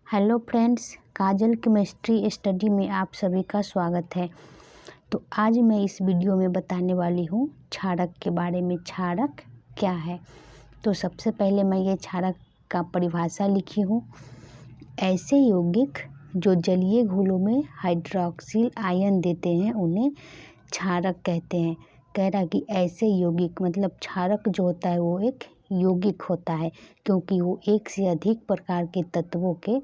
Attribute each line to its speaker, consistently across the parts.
Speaker 1: Hello friends, काजल chemistry study में आप सभी का स्वागत है। तो आज मैं इस वीडियो में बताने वाली हूँ क्षारक के बारे में। क्षारक क्या है? तो सबसे पहले मैं ये क्षारक का परिभाषा लिखी हूँ। ऐसे यौगिक जो जलीय घोलों में हाइड्रोक्सिल आयन देते हैं उन्हें क्षारक कहते हैं। कह रहा है कि ऐसे यौगिक मतलब क्षारक जो होता है वो एक यौगिक होता है, क्योंकि वो एक से अधिक प्रकार के तत्वों के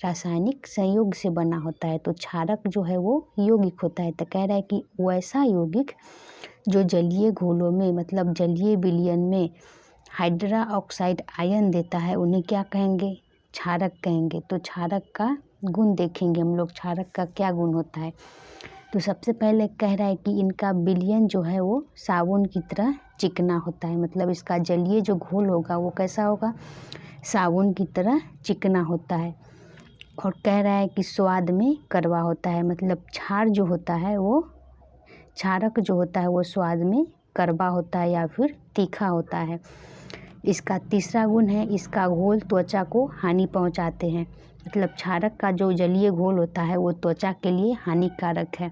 Speaker 1: रासायनिक संयोग से बना होता है। तो क्षारक जो है वो यौगिक होता है। तो कह रहा है कि वैसा यौगिक जो जलीय घोलों में मतलब जलीय विलयन में हाइड्रा ऑक्साइड आयन देता है उन्हें क्या कहेंगे? क्षारक कहेंगे। तो क्षारक का गुण देखेंगे हम लोग, क्षारक का क्या गुण होता है। तो सबसे पहले कह रहा है कि इनका विलयन जो है वो साबुन की तरह चिकना होता है। मतलब इसका जलीय जो घोल होगा वो कैसा होगा? साबुन की तरह चिकना होता है। और कह रहा है कि स्वाद में कड़वा होता है। मतलब क्षार जो होता है वो क्षारक जो होता है वो स्वाद में कड़वा होता है या फिर तीखा होता है। इसका तीसरा गुण है इसका घोल त्वचा को हानि पहुंचाते हैं। मतलब क्षारक का जो जलीय घोल होता है वो त्वचा के लिए हानिकारक है।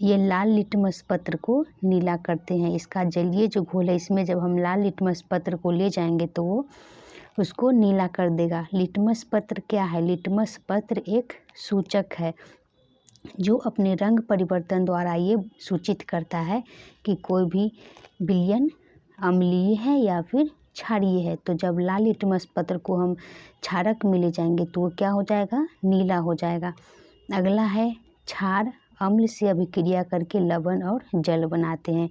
Speaker 1: ये लाल लिटमस पत्र को नीला करते हैं। इसका जलीय जो घोल है इसमें जब हम लाल लिटमस पत्र को ले जाएंगे तो वो उसको नीला कर देगा। लिटमस पत्र क्या है? लिटमस पत्र एक सूचक है जो अपने रंग परिवर्तन द्वारा ये सूचित करता है कि कोई भी विलयन अम्लीय है या फिर क्षारीय है। तो जब लाल लिटमस पत्र को हम क्षारक में ले जाएंगे तो वो क्या हो जाएगा? नीला हो जाएगा। अगला है क्षार अम्ल से अभिक्रिया करके लवण और जल बनाते हैं।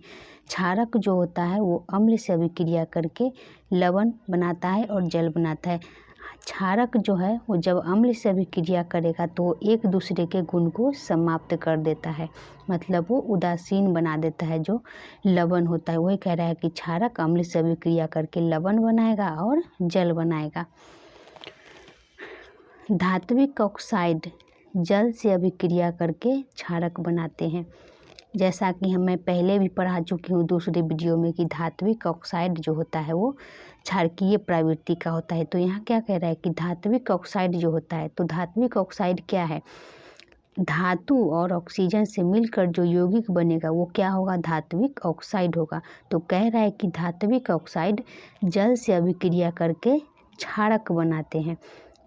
Speaker 1: क्षारक जो होता है वो अम्ल से अभिक्रिया करके लवण बनाता है और जल बनाता है। क्षारक जो है वो जब अम्ल से अभिक्रिया करेगा तो वो एक दूसरे के गुण को समाप्त कर देता है। मतलब वो उदासीन बना देता है। जो लवण होता है वही कह रहा है कि क्षारक अम्ल से अभिक्रिया करके लवण बनाएगा और जल बनाएगा। धात्विक ऑक्साइड जल से अभिक्रिया करके क्षारक बनाते हैं। जैसा कि मैं पहले भी पढ़ा चुकी हूँ दूसरे वीडियो में कि धात्विक ऑक्साइड जो होता है वो क्षारकीय प्रवृत्ति का होता है। तो यहाँ क्या कह रहा है कि धात्विक ऑक्साइड जो होता है, तो धात्विक ऑक्साइड क्या है? धातु और ऑक्सीजन से मिलकर जो यौगिक बनेगा वो क्या होगा? धात्विक ऑक्साइड होगा। तो कह रहा है कि धात्विक ऑक्साइड जल से अभिक्रिया करके क्षारक बनाते हैं।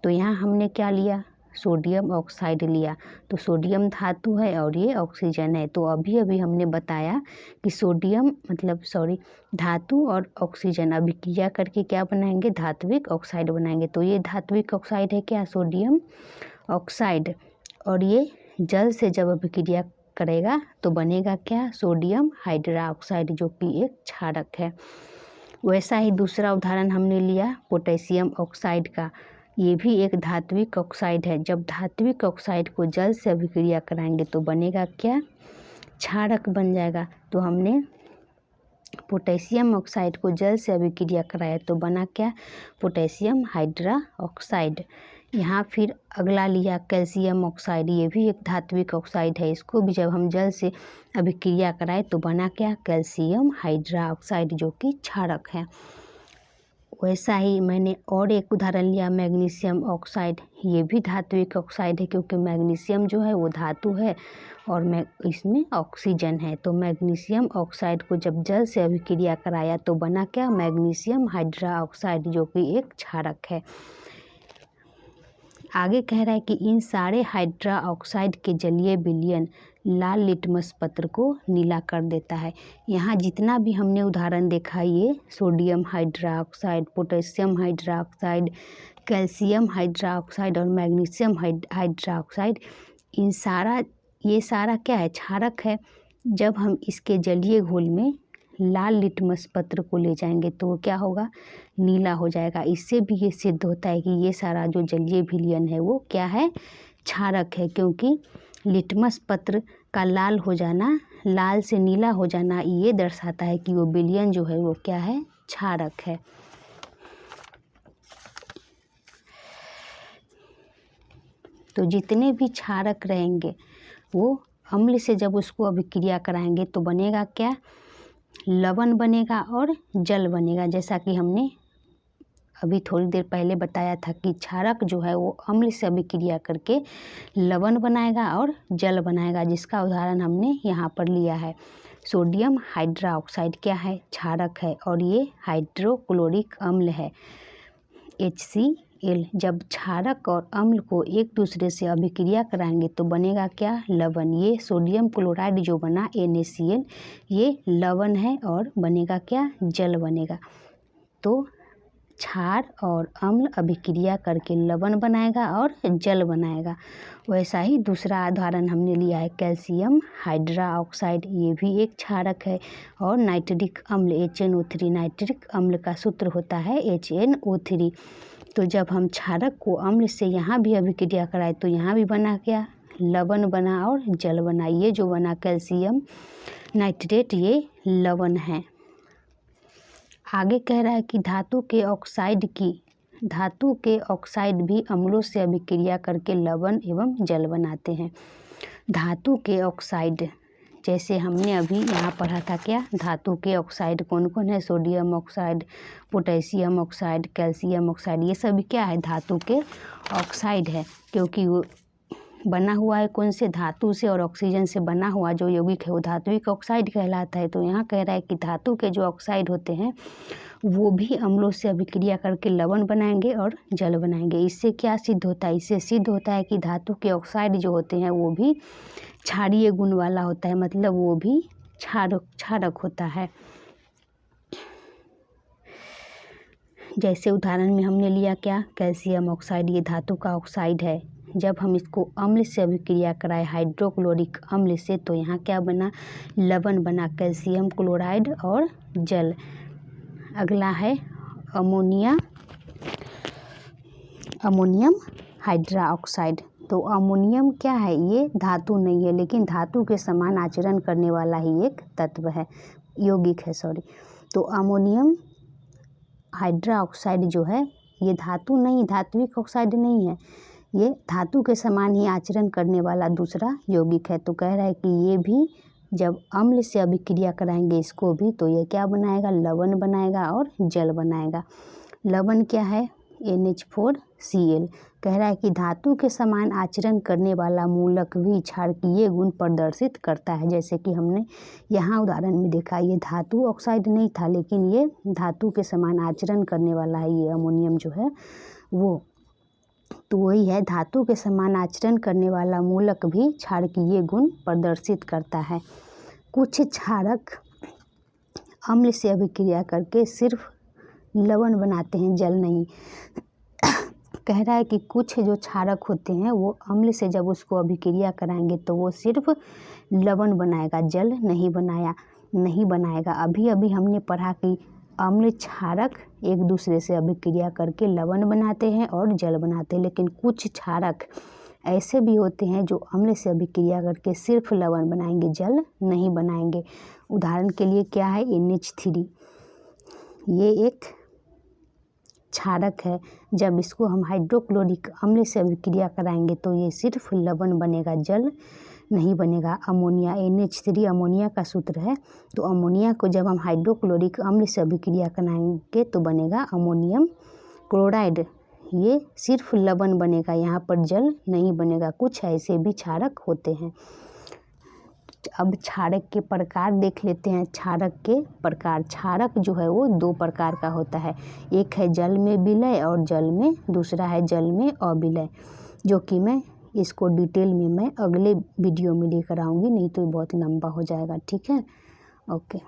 Speaker 1: तो यहाँ हमने क्या लिया? सोडियम ऑक्साइड लिया। तो सोडियम धातु है और ये ऑक्सीजन है। तो अभी अभी हमने बताया कि धातु और ऑक्सीजन अभिक्रिया करके क्या बनाएंगे? धात्विक ऑक्साइड बनाएंगे। तो ये धात्विक ऑक्साइड है क्या? Sodium oxide. और ये जल से जब अभिक्रिया करेगा तो बनेगा क्या? सोडियम हाइड्रा ऑक्साइड, जो कि एक क्षारक है। वैसा ही दूसरा उदाहरण हमने लिया पोटेशियम ऑक्साइड का। ये भी एक धात्विक ऑक्साइड है। जब धात्विक ऑक्साइड को जल से अभिक्रिया कराएंगे तो बनेगा क्या? क्षारक बन जाएगा। तो हमने पोटेशियम ऑक्साइड को जल से अभिक्रिया कराया तो बना क्या? Potassium hydra oxide. यहाँ फिर अगला लिया कैल्शियम ऑक्साइड। ये भी एक धात्विक ऑक्साइड है। इसको भी जब हम जल से अभिक्रिया कराए तो बना क्या? कैल्शियम हाइड्रा ऑक्साइड, जो कि क्षारक है। वैसा ही मैंने और एक उदाहरण लिया मैग्नीशियम ऑक्साइड। ये भी धात्विक ऑक्साइड है, क्योंकि मैग्नीशियम जो है वो धातु है और इसमें ऑक्सीजन है। तो मैग्नीशियम ऑक्साइड को जब जल से अभिक्रिया कराया तो बना क्या? मैग्नीशियम हाइड्रा ऑक्साइड, जो कि एक क्षारक है। आगे कह रहा है कि इन सारे हाइड्रा ऑक्साइड के जलीय विलयन लाल लिटमस पत्र को नीला कर देता है। यहाँ जितना भी हमने उदाहरण देखा, ये sodium hydra oxide, potassium hydra oxide, calcium hydra oxide और मैग्नीशियम हाइड्रा ऑक्साइड, ये सारा क्या है? क्षारक है। जब हम इसके जलीय घोल में लाल लिटमस पत्र को ले जाएंगे तो वो क्या होगा? नीला हो जाएगा। इससे भी ये सिद्ध होता है कि ये सारा जो जलीय विलयन है वो क्या है? क्षारक है। क्योंकि लिटमस पत्र का लाल हो जाना, लाल से नीला हो जाना, ये दर्शाता है कि वो विलयन जो है वो क्या है? क्षारक है। तो जितने भी क्षारक रहेंगे वो अम्ल से जब उसको अभिक्रिया कराएंगे तो बनेगा क्या? लवण बनेगा और जल बनेगा। जैसा कि हमने अभी थोड़ी देर पहले बताया था कि क्षारक जो है वो अम्ल से अभिक्रिया करके लवण बनाएगा और जल बनाएगा, जिसका उदाहरण हमने यहाँ पर लिया है। सोडियम हाइड्रोक्साइड क्या है? क्षारक है और ये हाइड्रोक्लोरिक अम्ल है HCl। जब क्षारक और अम्ल को एक दूसरे से अभिक्रिया कराएंगे तो बनेगा क्या? लवण। ये सोडियम क्लोराइड जो बना NaCl ये लवण है और बनेगा क्या? जल बनेगा। तो क्षार और अम्ल अभिक्रिया करके लवण बनाएगा और जल बनाएगा। वैसा ही दूसरा उदाहरण हमने लिया है कैल्शियम हाइड्रोक्साइड, ये भी एक क्षारक है। और नाइट्रिक अम्ल HNO3, नाइट्रिक अम्ल का सूत्र होता है HNO3। तो जब हम क्षारक को अम्ल से यहाँ भी अभिक्रिया कराए तो यहाँ भी बना क्या? लवण बना और जल बना। ये जो बना कैल्शियम नाइट्रेट ये लवण है। आगे कह रहा है कि धातु के ऑक्साइड भी अम्लों से अभिक्रिया करके लवण एवं जल बनाते हैं। धातु के ऑक्साइड, जैसे हमने अभी यहाँ पढ़ा था क्या? धातु के ऑक्साइड कौन कौन है? Sodium oxide, potassium oxide, calcium oxide, ये सभी क्या है? धातु के ऑक्साइड है, क्योंकि वो बना हुआ है कौन से? धातु से, और ऑक्सीजन से बना हुआ जो यौगिक है वो धात्विक ऑक्साइड कहलाता है। तो यहाँ कह रहा है कि धातु के जो ऑक्साइड होते हैं वो भी अम्लों से अभिक्रिया करके लवण बनाएंगे और जल बनाएंगे। इससे क्या सिद्ध होता है? इससे सिद्ध होता है कि धातु के ऑक्साइड जो होते हैं वो भी क्षारीय गुण वाला होता है, मतलब वो भी क्षारक होता है। जैसे उदाहरण में हमने लिया क्या? कैल्शियम ऑक्साइड, ये धातु का ऑक्साइड है। जब हम इसको अम्ल से अभिक्रिया कराए हाइड्रोक्लोरिक अम्ल से तो यहाँ क्या बना? लवण बना, कैल्शियम क्लोराइड और जल। अगला है अमोनियम हाइड्रोक्साइड। तो अमोनियम क्या है? ये धातु नहीं है, लेकिन धातु के समान आचरण करने वाला ही एक तत्व है, यौगिक है सॉरी। तो अमोनियम हाइड्रोक्साइड जो है ये धातु नहीं, धात्विक ऑक्साइड नहीं है, ये धातु के समान ही आचरण करने वाला दूसरा यौगिक है। तो कह रहा है कि ये भी जब अम्ल से अभिक्रिया कराएंगे इसको भी तो ये क्या बनाएगा? लवण बनाएगा और जल बनाएगा। लवण क्या है? NH4Cl। कह रहा है कि धातु के समान आचरण करने वाला मूलक भी क्षारकीय गुण प्रदर्शित करता है। जैसे कि हमने यहाँ उदाहरण में देखा, ये धातु ऑक्साइड नहीं था लेकिन ये धातु के समान आचरण करने वाला है, ये अमोनियम जो है वो। तो वही है, धातु के समान आचरण करने वाला मूलक भी क्षारकीय गुण प्रदर्शित करता है। कुछ क्षारक अम्ल से अभिक्रिया करके सिर्फ लवण बनाते हैं, जल नहीं। कह रहा है कि कुछ जो क्षारक होते हैं वो अम्ल से जब उसको अभिक्रिया कराएंगे तो वो सिर्फ लवण बनाएगा, जल नहीं बनाएगा। अभी अभी हमने पढ़ा कि अम्ल क्षारक एक दूसरे से अभिक्रिया करके लवण बनाते हैं और जल बनाते हैं, लेकिन कुछ क्षारक ऐसे भी होते हैं जो अम्ल से अभिक्रिया करके सिर्फ लवण बनाएंगे, जल नहीं बनाएंगे। उदाहरण के लिए क्या है? NH3, ये एक क्षारक है। जब इसको हम हाइड्रोक्लोरिक अम्ल से अभिक्रिया कराएंगे तो ये सिर्फ लवण बनेगा, जल नहीं बनेगा। अमोनिया NH3 अमोनिया का सूत्र है। तो अमोनिया को जब हम हाइड्रोक्लोरिक अम्ल से अभिक्रिया कराएंगे तो बनेगा अमोनियम क्लोराइड, ये सिर्फ लवण बनेगा, यहाँ पर जल नहीं बनेगा। कुछ ऐसे भी क्षारक होते हैं। अब क्षारक के प्रकार देख लेते हैं। क्षारक के प्रकार, क्षारक जो है वो दो प्रकार का होता है, एक है जल में विलय और दूसरा है जल में अविलय, जो कि मैं इसको डिटेल में मैं अगले वीडियो में लेकर आऊँगी, नहीं तो बहुत लंबा हो जाएगा। ठीक है, ओके।